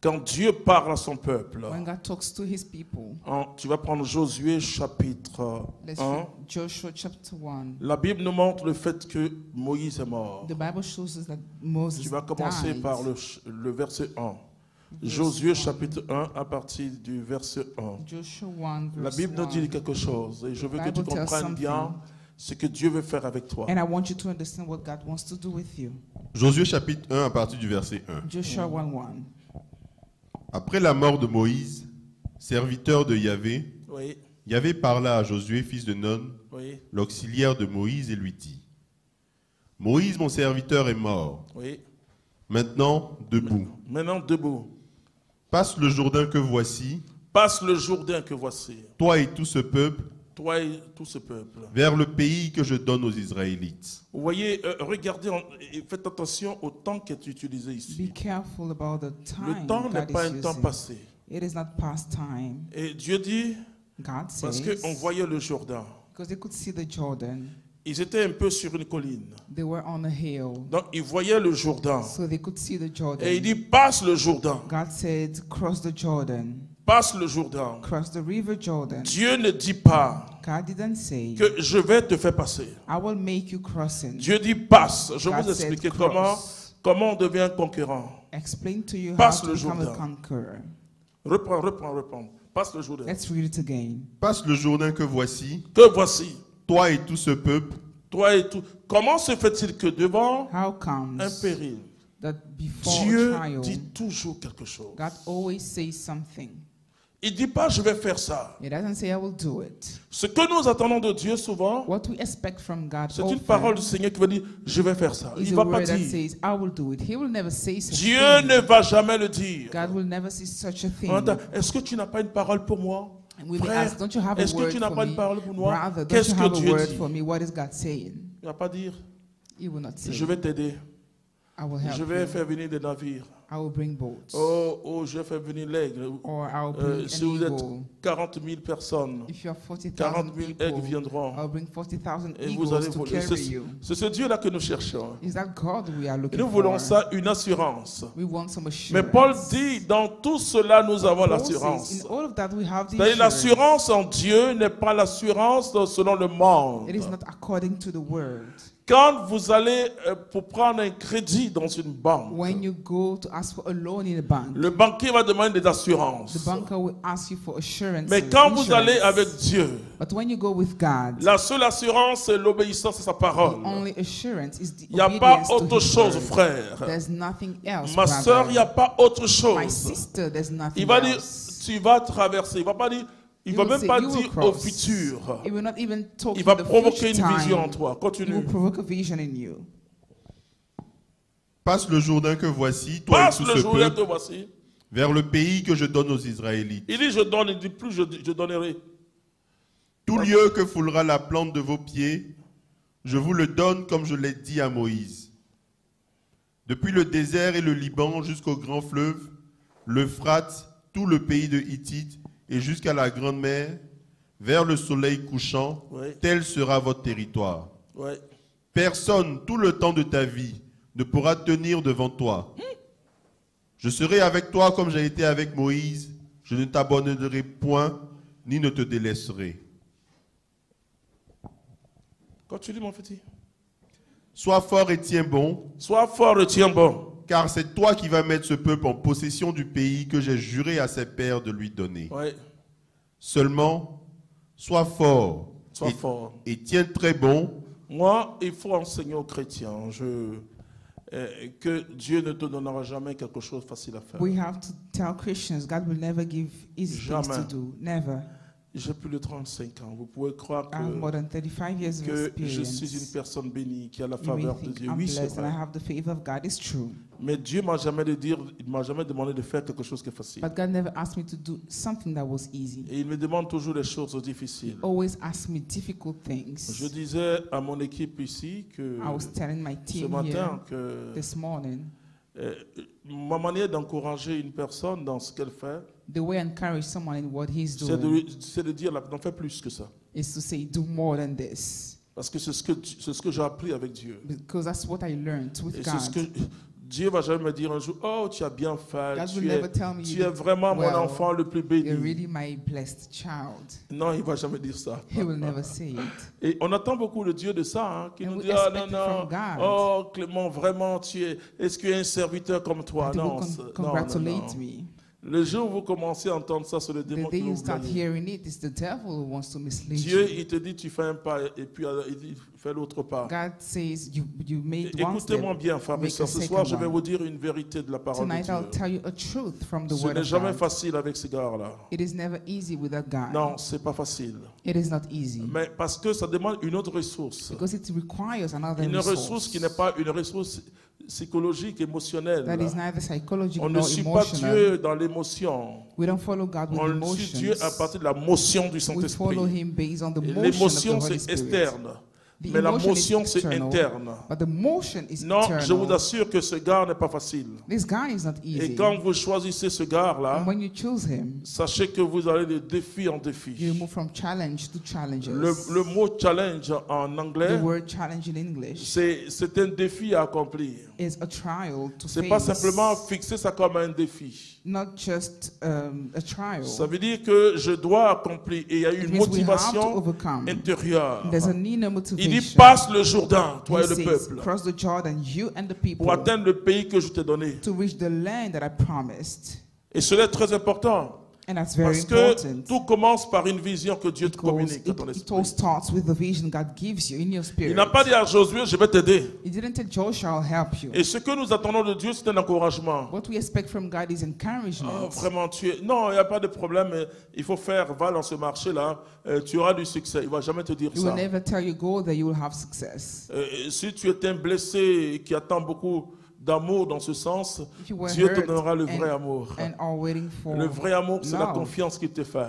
Quand Dieu parle à son peuple, when God talks to his people, tu vas prendre Josué chapitre let's 1. read Joshua chapter 1. La Bible nous montre le fait que Moïse est mort. The Bible shows us that Moses Tu vas commencer died. par le verset 1. Josué chapitre 1 à partir du verset 1. Joshua 1 La verse Bible nous 1. dit quelque chose et je veux que tu Bible tells comprennes bien ce que Dieu veut faire avec toi. And I want you to understand what God wants to do with you. Josué chapitre 1 à partir du verset 1. Joshua 1:1. Après la mort de Moïse, serviteur de Yahvé, Oui, Yahvé parla à Josué, fils de Nun, oui, l'auxiliaire de Moïse, et lui dit: Moïse, mon serviteur, est mort. oui. Maintenant, debout. Maintenant, debout. Passe le Jourdain que voici, Passe le Jourdain que voici, toi et tout ce peuple, toi et tout ce peuple. vers le pays que je donne aux Israélites. Vous voyez, regardez et faites attention au temps qui est utilisé Be ici. careful about the time Le temps n'est God pas is un temps using. passé. It is not past time. Et Dieu dit, God parce says, qu'on voyait le Jourdain. because they could see the Jordan, Ils étaient un peu sur une colline. they were on a hill, Donc, ils voyaient le Jourdain. so they could see the Jordan. Et il dit, passe le Jourdain. God said, cross the Jordan, Passe le Jourdain. cross the river Jordan. Dieu ne dit pas God didn't say, que je vais te faire passer. I will make you crossing. Dieu dit passe. Je vais God vous said, expliquer cross. comment on devient un concurrent. Explain to you how Passe to le become a Jourdain. conqueror. Reprends. Passe le Jourdain. Let's read it again. Passe le Jourdain que voici, Que voici, toi et tout ce peuple, toi et tout. Comment se fait-il que devant How comes un péril, that before Dieu a trial, dit toujours quelque chose? God always says something? Il ne dit pas je vais faire ça. He doesn't say I will do it. Ce que nous attendons de Dieu souvent, What we expect from God c'est une parole du Seigneur qui va dire je vais faire ça. Il is ne a va pas word that dire. says I will do it. He will never say such Dieu a thing. ne va jamais le dire. God will never say such a thing. On entend, est-ce que tu n'as pas une parole pour moi? And we may Frère, ask, don't you have a est-ce que word tu n'as for pas me? une parole pour moi? Brother, don't Qu'est-ce you que have a Dieu word dit? for me? What is God saying? Il ne va pas dire He will not say, je vais t'aider. I will help Je vais you. faire venir des navires. I will bring boats. Oh, je vais faire venir l'aigle. Or I will bring Si an vous êtes eagle. 40 000 personnes, If you have 40,000 40 000 aigles people, viendront. I will bring 40,000 Et vous allez eagles to voler. carry you. C'est ce Dieu-là que nous cherchons. Is that God we are Et looking nous voulons for? ça, une assurance. We want some assurance. Mais Paul dit, dans tout cela, nous avons Paul says, l'assurance. in all of that we have the C'est-à-dire assurance. l'assurance en Dieu n'est pas l'assurance selon le monde. It is not according to the world. Quand vous allez pour prendre un crédit dans une banque, When you go to ask for a loan in a bank, le banquier va demander des assurances. the banker will ask you for assurance. Mais quand vous allez avec Dieu, But when you go with God, la seule assurance, c'est l'obéissance à sa the parole. only assurance is the Il n'y a pas obedience to autre His chose, word. frère. There's nothing else, Ma soeur, il n'y a brother. pas autre My chose. sister, there's nothing Il va dire, else. tu vas traverser. Il va pas dire, il He va will même say, pas you will dire au cross. futur. He will not even talk Il in va the provoquer future une vision en time. toi. He Continue. will provoke a vision in you. passe le Jourdain que voici, toi et Passe tout le ce jour là peuple, que voici. vers le pays que je donne aux Israélites. Il dit, je donne, il dit plus, je donnerai. Tout lieu que foulera la plante de vos pieds, je vous le donne comme je l'ai dit à Moïse. Depuis le désert et le Liban jusqu'au grand fleuve, l'Euphrate, tout le pays de Hittite et jusqu'à la grande mer, vers le soleil couchant, Oui. tel sera votre territoire. Ouais. Personne, tout le temps de ta vie, ne pourra tenir devant toi. Je serai avec toi comme j'ai été avec Moïse. Je ne t'abandonnerai point, ni ne te délaisserai. Continue, mon petit. Sois fort et tiens bon, Sois fort et tiens bon. car c'est toi qui vas mettre ce peuple en possession du pays que j'ai juré à ses pères de lui donner. Ouais. Seulement, sois fort, Sois fort. et tiens très bon, Moi, il faut enseigner aux chrétiens que Dieu ne te donnera jamais quelque chose de facile à faire. We have to tell Christians God will never give easy things to Jamais. do. Never. J'ai plus de 35 ans. Vous pouvez croire I have more que, than 35 years of que je experience. suis une personne bénie qui a la You may faveur de think Dieu. I'm Oui, c'est blessed and I vrai. have the favor of God. It's true. Mais Dieu il m'a jamais demandé de faire quelque chose qui est facile. But God never asked me to do something that was easy. Et il me demande toujours des choses difficiles. Always asked me difficult Je things. disais à mon équipe ici que I was telling my ce team matin here que this morning, ma manière d'encourager une personne dans ce qu'elle fait, the way I encourage someone in what he's c'est doing de dire n'en fais plus que ça. is to say, do more than this. Parce que c'est ce que j'ai appris avec Dieu. Because that's what I learned with Et c'est ce que God. Dieu va jamais me dire un jour, oh, tu as bien fait, God will never tell me tu you es did vraiment mon well. enfant le plus You're béni. really my blessed child. Non, il va jamais dire ça. He will never say it. Et on attend beaucoup de Dieu de ça, hein, qui And nous we dit, ah non, expect it non, from God. oh Clément, vraiment, est-ce qu'il y a un serviteur comme toi? That he will Non, congratulate non. me. Le jour où vous commencez à entendre ça, c'est le The démon day qui you vous start blâme. hearing it, it's the devil who wants to mislead Dieu, you. il te dit, tu fais un pas, et puis il dit, fais l'autre pas. God says you made one step. Écoutez-moi bien, frères et make a sœurs. Ce soir, je second vais one. vous dire une vérité de la parole de Tonight I'll Dieu. tell you a truth from the Ce word n'est of jamais God. facile avec ce gars-là. It is never easy with that guy. Non, c'est pas facile. It is not easy. Mais parce que ça demande une autre ressource. Because it requires another Une ressource resource. qui n'est pas une ressource psychologique, émotionnelle. That is neither psychological On ne nor suit pas emotional. Dieu dans l'émotion. We don't follow God with On suit Dieu à emotions. partir de la motion du We follow Saint-Esprit. Him based on the Et motion of l'émotion, the Holy c'est Spirit. externe. The Mais la emotion is motion, c'est external, interne. But the motion is Non, je vous eternal. assure que ce gars n'est pas facile. This guy is not Et easy. quand vous choisissez ce gars-là, And when you choose him, sachez que vous allez de défi en you défi. move from challenge to challenges. Le mot challenge en The anglais, word challenge in English c'est un défi à accomplir. is a trial to C'est pas face. simplement fixer ça comme un défi. Not just a trial. Ça veut dire que je dois accomplir. Et il y a It une means we have to motivation overcome. intérieure. There's an inner Il motivation. dit, passe le Jourdain, toi He et le says, peuple, cross the Jordan, you and the people, pour atteindre le pays que je t'ai donné. to reach the land that I promised. Et cela est très important. And that's very Parce que important. tout commence par une vision que Dieu te Because communique à ton it esprit. all starts with the vision God gives you in your Il spirit. n'a pas dit à Josué, je vais t'aider. He didn't tell Joshua, I'll help you. Et ce que nous attendons de Dieu, c'est un encouragement. What we expect from God is Oh, encouragement. vraiment, non, il n'y a pas de problème. Il faut faire, va dans ce marché-là, tu auras du succès. Il ne va jamais te dire He will ça. never tell you go there, you will have success. Si tu es un blessé qui attend beaucoup d'amour dans ce sens, If you were Dieu te hurt donnera le vrai amour. and are waiting for Le vrai amour, c'est la love, confiance qu'il te fait.